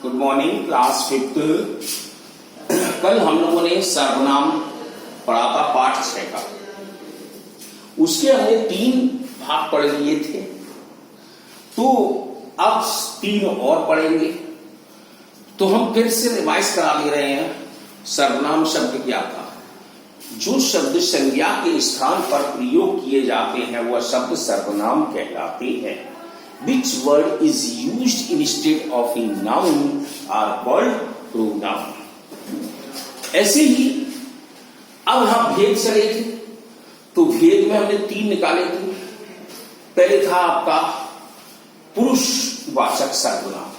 Good morning class fifth. कल हम लोगों ने सर्वनाम पढ़ा था पाठ 6 का। उसके हमने 3 भाग पढ़ लिए थे, तो अब 3 और पढ़ेंगे। तो हम फिर से रिवाइज करा ले रहे हैं। सर्वनाम शब्द क्या था? जो शब्द संज्ञा के स्थान पर प्रयोग किए जाते हैं वह शब्द सर्वनाम कहलाते हैं। Which word is used instead of a noun are called pronoun. ऐसे ही अब हम भेद चले थे, तो भेद में हमने 3 निकाले थे। पहले था आपका पुरुषवाचक सर्वनाम।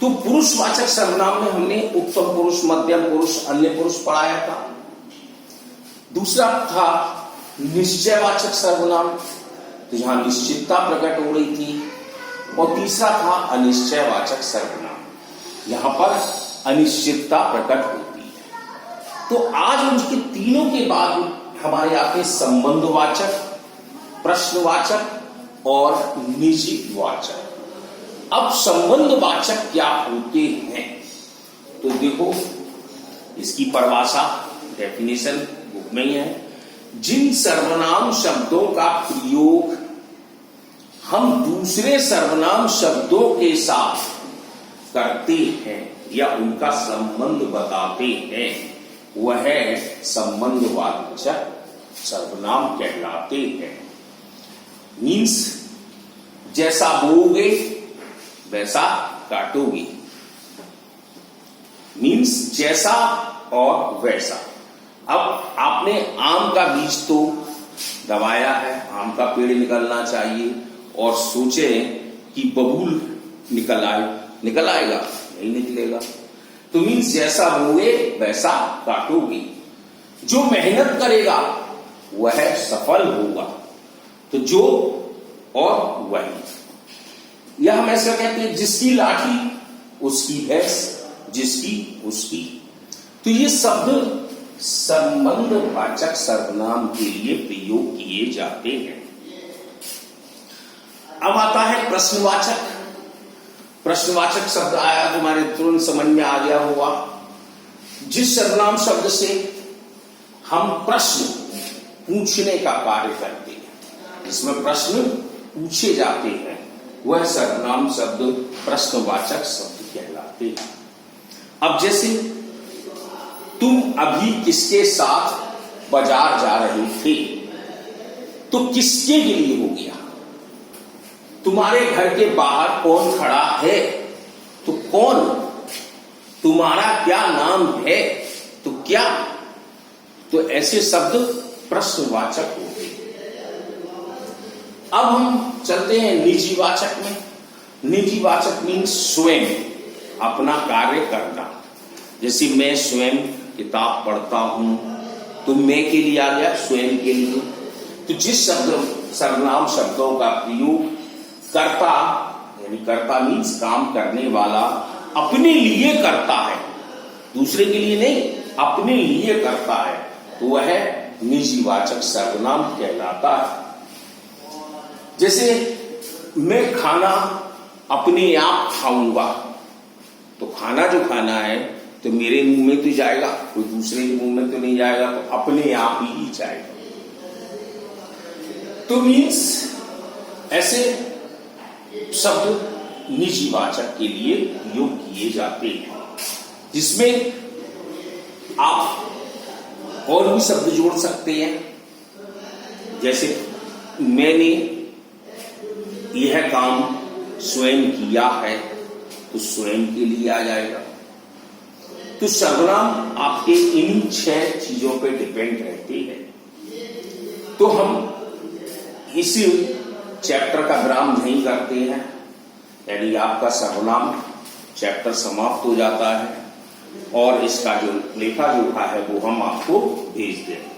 तो पुरुषवाचक सर्वनाम में हमने उत्तम पुरुष, मध्यम पुरुष, अन्य पुरुष पढ़ाया था। दूसरा था निश्चयवाचक सर्वनाम, तो यहां निश्चितता प्रकट हो रही थी। और तीसरा था अनिश्चयवाचक सर्वनाम, यहां पर अनिश्चितता प्रकट होती है। तो आज उनके तीनों के बाद हमारे आते संबंधवाचक, प्रश्नवाचक और निजीवाचक। अब संबंधवाचक क्या होते हैं? तो देखो, इसकी परिभाषा डेफिनेशन बुक में ही है। जिन सर्वनाम शब्दों का प्रयोग हम दूसरे सर्वनाम शब्दों के साथ करते हैं या उनका संबंध बताते हैं, वह संबंधवाचक सर्वनाम कहलाते हैं। मीन्स जैसा बोओगे वैसा काटोगे, मीन्स जैसा और वैसा। अब आपने आम का बीज तो दबाया है, आम का पेड़ निकलना चाहिए, और सोचे कि बबूल निकल आएगा, नहीं निकलेगा। तो मीन्स जैसा बोए वैसा काटोगे। जो मेहनत करेगा वह सफल होगा। तो जो और वही, यह हम ऐसा कहते हैं, जिसकी लाठी उसकी भैंस, जिसकी उसकी। तो ये शब्द संबंधवाचक सर्वनाम के लिए प्रयोग किए जाते हैं। अब आता है प्रश्नवाचक। प्रश्नवाचक शब्द आया, तुम्हारे तुरंत समझ में आ गया होगा। जिस सर्वनाम शब्द से हम प्रश्न पूछने का कार्य करते हैं, जिसमें प्रश्न पूछे जाते हैं, वह सर्वनाम शब्द प्रश्नवाचक शब्द कहलाते हैं। अब जैसे तुम अभी किसके साथ बाजार जा रहे थे, तो किसके के लिए हो गया। तुम्हारे घर के बाहर कौन खड़ा है, तो कौन। तुम्हारा क्या नाम है, तो क्या। तो ऐसे शब्द प्रश्नवाचक होते हैं। अब हम चलते हैं निजीवाचक में। निजीवाचक मीन्स स्वयं अपना कार्य करना। जैसे मैं स्वयं किताब पढ़ता हूं, तो मैं के लिए आ गया, स्वयं के लिए। तो जिस शब्द सर्वनाम शब्दों का प्रयोग कर्ता, यानी कर्ता मीन्स काम करने वाला, अपने लिए करता है, दूसरे के लिए नहीं, अपने लिए करता है, तो वह निजीवाचक सर्वनाम कहलाता है। जैसे मैं खाना अपने आप खाऊंगा, तो खाना जो खाना है तो मेरे मुंह में तो जाएगा, कोई दूसरे के मुंह में तो नहीं जाएगा, तो अपने आप ही जाएगा। तो मीन्स ऐसे शब्द निजीवाचक के लिए प्रयोग किए जाते हैं, जिसमें आप और भी शब्द जोड़ सकते हैं। जैसे मैंने यह काम स्वयं किया है, तो स्वयं के लिए आ जाएगा। तो सर्वनाम आपके इन 6 चीजों पे डिपेंड रहते हैं। तो हम इस चैप्टर का विराम नहीं करते हैं, यानी आपका सर्वनाम चैप्टर समाप्त हो जाता है, और इसका जो लेखा जोखा है वो हम आपको भेज दें।